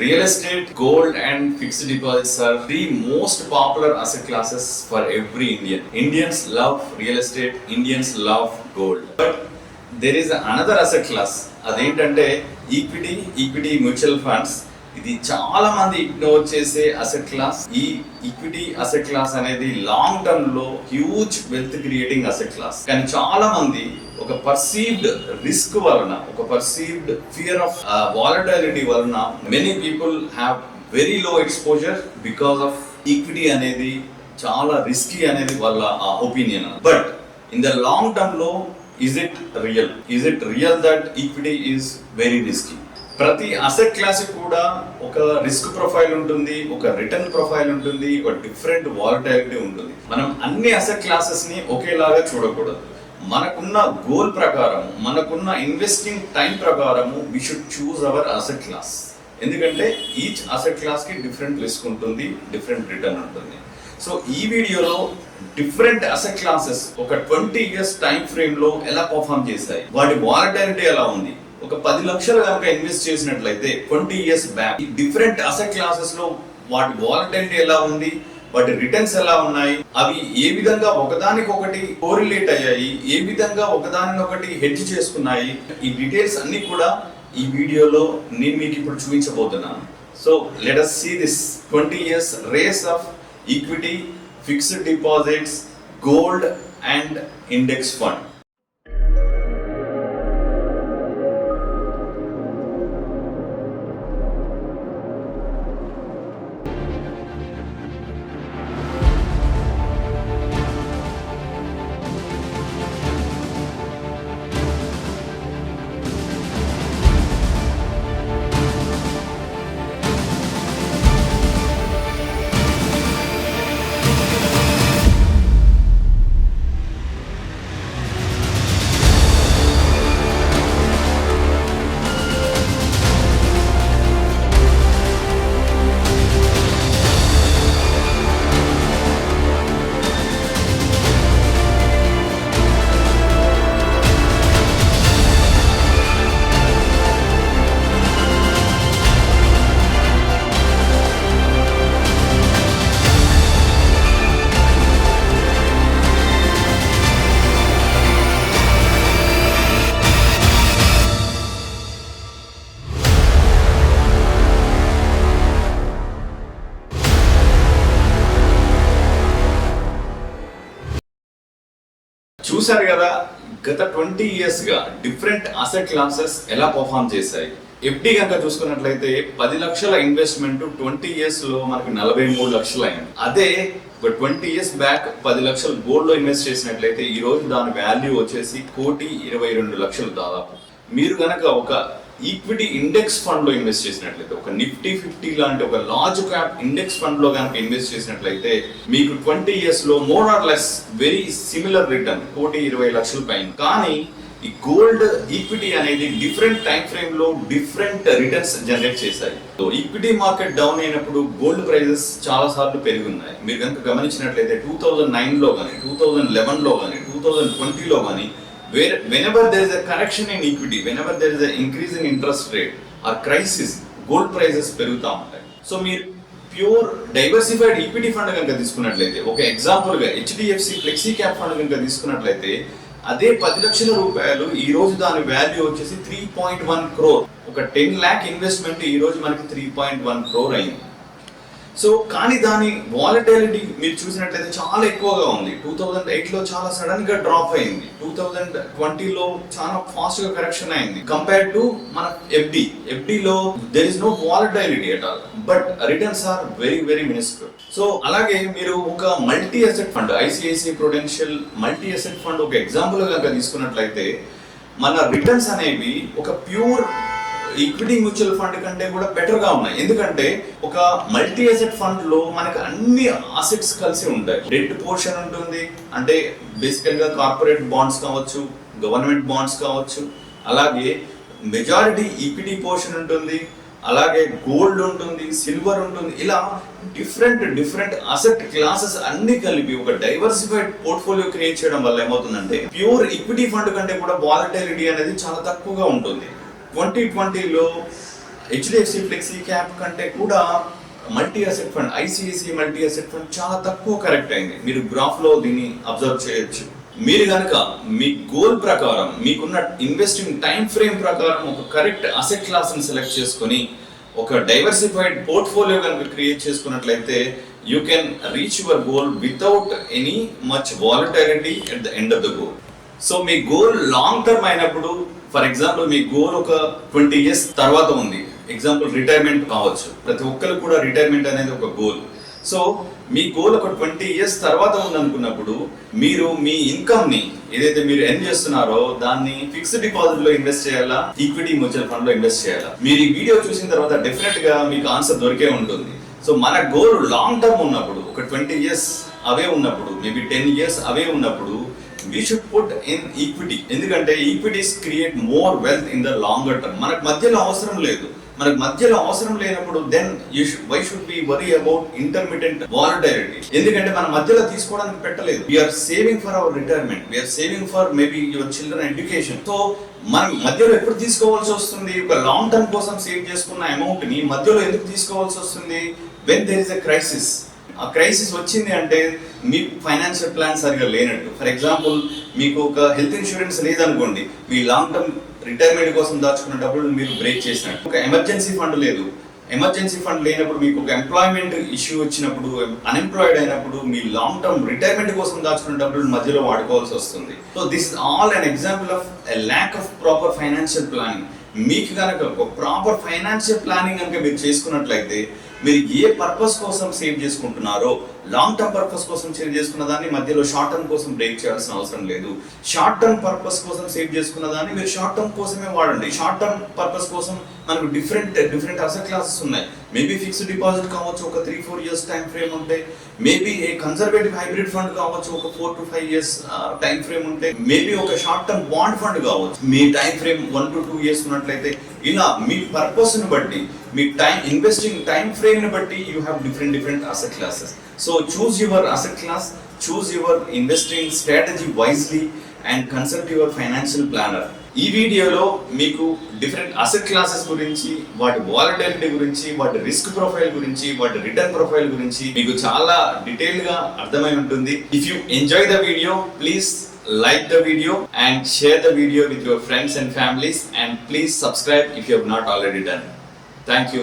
Real estate, gold and fixed deposits are the most popular asset classes for every Indian. Indians love real estate, Indians love gold. But there is another asset class. అదేంటంటే equity mutual funds. ఇది చాలా మంది ignore చేసే asset class. ఈ equity asset class అనేది long term లో huge wealth creating asset class. కానీ చాలా మంది ఒక పర్సీవ్డ్ రిస్క్ వలన, ఒక పర్సీవ్డ్ ఫియర్ ఆఫ్ వాలటిలిటీ వలన many people have very low exposure because of equity అనేది చాలా రిస్కీ అనేది వాళ్ళ opinion. But in the long term లో is it real that equity is very risky? ప్రతి అసెట్ క్లాస్ కూడా ఒక రిస్క్ ప్రొఫైల్ ఉంటుంది, ఒక రిటర్న్ ప్రొఫైల్ ఉంటుంది, ఒక డిఫరెంట్ వాలటిలిటీ ఉంటుంది. మనం అన్ని అసెట్ క్లాసెస్ ని ఒకేలాగా చూడకూడదు. మనకున్న గోల్ ప్రకారం, మనకున్న ఇన్వెస్టింగ్ టైం ప్రకారము we should choose our asset class. ఎందుకంటే ఈచ్ అసెట్ క్లాస్ కి డిఫరెంట్ రిస్క్ ఉంటుంది, డిఫరెంట్ రిటర్న్ ఉంటుంది. సో ఈ వీడియోలో డిఫరెంట్ అసెట్ క్లాసెస్ ఒక 20 years టైం ఫ్రేమ్ లో ఎలా పర్ఫార్మ్ చేశాయి, వాటి వాలటిలిటీ ఎలా ఉంది. ఒక 10 లక్షలు కనుక ఇన్వెస్ట్ చేసినట్లయితే 20 years బ్యాక్ ఈ డిఫరెంట్ అసెట్ క్లాసెస్ లో వాటి వాలటిలిటీ ఎలా ఉంది, వాటి రిటర్న్స్ ఎలా ఉన్నాయి, అవి ఏ విధంగా ఒకదానికొకటి కోరిలేట్ అయ్యాయి, ఏ విధంగా ఒకదానినొకటి హెడ్జ్ చేసుకున్నాయి, ఈ డీటెయిల్స్ అన్ని కూడా ఈ వీడియోలో నేను మీకు ఇప్పుడు చూపించబోతున్నాను. So let us see this 20 years race of equity, fixed deposits, gold and index fund. చూసారు కదా, గత 20 years గా డిఫరెంట్ అసెట్ క్లాసెస్ ఎలా పర్ఫార్మ్ చేశాయి. ఎఫ్డి కనుక చూసుకున్నట్లయితే 10 లక్షల ఇన్వెస్ట్మెంట్ 20 years లో మనకు 43 లక్షలు అయింది. అదే ఒక 20 years బ్యాక్ 10 లక్షలు గోల్డ్ లో ఇన్వెస్ట్ చేసినట్లయితే ఈ రోజు దాని వాల్యూ వచ్చేసి 1,22,00,000 దాదాపు. మీరు కనుక ఒక ఈక్విటీ ఇండెక్స్ ఫండ్ లో ఇన్వెస్ట్ చేసినట్లయితే, ఒక నిఫ్టీ 50 లాంటి ఒక లార్జ్ క్యాప్ ఇండెక్స్ ఫండ్ లో కనుక ఇన్వెస్ట్ చేసినట్లయితే మీకు 20 years లో more or less very similar return 1,20,00,000 పైన. కానీ ఈ గోల్డ్ ఈక్విటీ అనేది డిఫరెంట్ టైం ఫ్రేమ్ లో డిఫరెంట్ రిటర్న్స్ జనరేట్ చేశాయి. సో ఈక్విటీ మార్కెట్ డౌన్ అయినప్పుడు గోల్డ్ ప్రైజెస్ చాలా సార్లు పెరుగున్నాయి. మీరు కనుక గమనించినట్లయితే 2009 లో కానీ, 2011 లో కానీ, 2020 లో కానీ, whenever there is a correction in equity, whenever there is an increase in interest rate or crisis, gold prices పెరుగుతూ ఉంటాయి. సో మీరు ప్యూర్ డైవర్సిఫైడ్ ఈక్విటీ ఫండ్ కనుక తీసుకున్నట్లయితే, ఒక ఎగ్జాంపుల్ గా హెచ్డిఎఫ్సి ఫ్లెక్సీ క్యాప్ ఫండ్ కనుక తీసుకున్నట్లయితే అదే 10 లక్షల రూపాయలు ఈ రోజు దాని వాల్యూ వచ్చేసి 3.1 crore. ఒక 10 lakh ఇన్వెస్ట్మెంట్ ఈ రోజు మనకి 3.1 crore అయింది. సో కానీ దాని వాలటిలిటీ మీరు చూసినట్లయితే చాలా ఎక్కువగా ఉంది. 2008 లో చాలా సడన్ గా డ్రాప్ అయింది, 2020 లో చాలా ఫాస్ట్ గా కరెక్షన్ అయింది. కంపేర్ టు మన ఎఫ్డి లో there is no volatility at all, but returns are very very minuscule. So అలాగే మీరు ఒక multi asset fund, ICICI prudential multi asset fund ఒక ఎగ్జాంపుల్ కనుక తీసుకున్నట్లయితే మన రిటర్న్స్ అనేవి ఒక ప్యూర్ ఈక్విటీ మ్యూచువల్ ఫండ్ కంటే కూడా బెటర్ గా ఉన్నాయి. ఎందుకంటే ఒక మల్టీ అసెట్ ఫండ్ లో మనకు అన్ని అసెట్స్ కలిసి ఉంటాయి. డెట్ పోర్షన్ ఉంటుంది, అంటే బేసికల్ గా కార్పొరేట్ బాండ్స్ కావచ్చు, గవర్నమెంట్ బాండ్స్ కావచ్చు, అలాగే మెజారిటీ ఈక్విటీ పోర్షన్ ఉంటుంది, అలాగే గోల్డ్ ఉంటుంది, సిల్వర్ ఉంటుంది. ఇలా డిఫరెంట్ అసెట్ క్లాసెస్ అన్ని కలిపి ఒక డైవర్సిఫైడ్ పోర్ట్ఫోలియో క్రియేట్ చేయడం వల్ల ఏమవుతుందంటే ప్యూర్ ఈక్విటీ ఫండ్ కంటే కూడా వాలటిలిటీ అనేది చాలా తక్కువగా ఉంటుంది. 2020లో హెచ్డిఎఫ్సి ఫ్లెక్సీ క్యాప్ కంటే కూడా multi asset fund, ICICI multi asset fund చాలా తక్కువ కరెక్ట్ అయింది. మీరు గ్రాఫ్ లో దీన్ని అబ్జర్వ్ చేయొచ్చు. మీరు కనుక మీ గోల్ ప్రకారం, మీకున్న ఇన్వెస్టింగ్ టైం ఫ్రేమ్ ప్రకారం ఒక కరెక్ట్ అసెట్ క్లాస్ ని సెలెక్ట్ చేసుకొని ఒక డైవర్సిఫైడ్ పోర్ట్ఫోలియో కనుక క్రియేట్ చేసుకున్నట్లయితే you can reach your goal without any much volatility at the end of the goal. So me goal long term అయినప్పుడు, ఫర్ ఎగ్జాంపుల్ మీ గోల్ ఒక 20 years తర్వాత ఉంది, example retirement కావచ్చు. ప్రతి ఒక్కరికి కూడా రిటైర్మెంట్ అనేది ఒక గోల్. సో మీ గోల్ ఒక 20 years తర్వాత ఉందనుకున్నప్పుడు మీరు మీ ఇన్కమ్ ని ఏదైతే మీరు ఎర్న్ చేస్తున్నారో దాన్ని ఫిక్స్డ్ డిపాజిట్ లో ఇన్వెస్ట్ చేయాలా, ఈక్విటీ మ్యూచువల్ ఫండ్ లో ఇన్వెస్ట్ చేయాలా? మీరు ఈ వీడియో చూసిన తర్వాత డెఫినెట్ గా మీకు ఆన్సర్ దొరికే ఉంటుంది. సో మన గోల్ లాంగ్ టర్మ్ ఉన్నప్పుడు, ఒక 20 years అవే ఉన్నప్పుడు, మేబీ 10 years అవే ఉన్నప్పుడు we should put in equity. ఎందుకంటే equities create more wealth in the longer term. మనకు మధ్యలో అవసరం లేదు. మనకు మధ్యలో అవసరం లేనప్పుడు then why should be worry about intermediate volatility? ఎందుకంటే మన మధ్యలో తీసుకోవడానికి పెట్టలేదు. We're saving for our retirement, we're saving for maybe your children education. So మనం మధ్యలో ఎప్పుడు తీసుకోవాల్సి వస్తుంది? ఒక లాంగ్ టర్మ్ కోసం సేవ్ చేసుకున్న అమౌంట్ ని మధ్యలో ఎందుకు తీసుకోవాల్సి వస్తుంది? When there is a crisis. ఆ క్రైసిస్ వచ్చింది అంటే మీ ఫైనాన్షియల్ ప్లాన్ సరిగా లేనట్టు. ఫర్ ఎగ్జాంపుల్ మీకు ఒక హెల్త్ ఇన్సూరెన్స్ లేదనుకోండి, మీ లాంగ్ టర్మ్ రిటైర్మెంట్ కోసం దాచుకున్న డబ్బులు మీరు బ్రేక్ చేసినట్టు. ఒక ఎమర్జెన్సీ ఫండ్ లేదు, ఎమర్జెన్సీ ఫండ్ లేనప్పుడు మీకు ఒక ఎంప్లాయ్మెంట్ ఇష్యూ వచ్చినప్పుడు, అన్ఎంప్లాయిడ్ అయినప్పుడు మీ లాంగ్ టర్మ్ రిటైర్మెంట్ కోసం దాచుకున్న డబ్బులు మధ్యలో వాడుకోవాల్సి వస్తుంది. So this is all an example of a lack of proper financial planning. మీకు కనుక ఒక ప్రాపర్ ఫైనాన్షియల్ ప్లానింగ్ కనుక మీరు చేసుకున్నట్లయితే మీరు ఏ పర్పస్ కోసం సేవ్ చేసుకుంటున్నారో, లాంగ్ టర్మ్ పర్పస్ కోసం సేవ్ చేసుకున్న దాన్ని మధ్యలో షార్ట్ టర్మ్ కోసం బ్రేక్ చేయాల్సిన అవసరం లేదు. షార్ట్ టర్మ్ పర్పస్ కోసం సేవ్ చేసుకున్న దాన్ని మీరు షార్ట్ టర్మ్ కోసమే వాడండి. షార్ట్ టర్మ్ పర్పస్ కోసం మనకు డిఫరెంట్ అసెట్ క్లాసెస్ ఉన్నాయి. మేబీ ఫిక్స్డ్ డిపాజిట్ కావచ్చు, ఒక 3-4 years టైం ఫ్రేమ్ ఉంటే, మేబీ ఏ కన్సర్వేటివ్ హైబ్రిడ్ ఫండ్ కావచ్చు, ఒక 4 to 5 years టైం ఫ్రేమ్ ఉంటే, మేబీ ఒక షార్ట్ టర్మ్ బాండ్ ఫండ్ కావచ్చు, మీ టైం ఫ్రేమ్ 1 to 2 years ఉన్నట్లయితే, ఇలా మీ పర్పస్ ని బట్టి, మీ టైం ఇన్వెస్టింగ్ టైం ఫ్రేమ్ ని బట్టి you have different asset classes. So choose your asset class, choose your investing strategy wisely and consult your financial planner. ఈ వీడియోలో మీకు డిఫరెంట్ అసెట్ క్లాసెస్ గురించి, వాటి వాలటిలిటీ గురించి, వాటి రిస్క్ ప్రొఫైల్ గురించి, వాటి రిటర్న్ ప్రొఫైల్ గురించి మీకు చాలా డీటెయిల్ గా అర్థమై ఉంటుంది. If you enjoy the video, please like the video and share the video with your friends and families, and please subscribe if you have not already done. Thank you.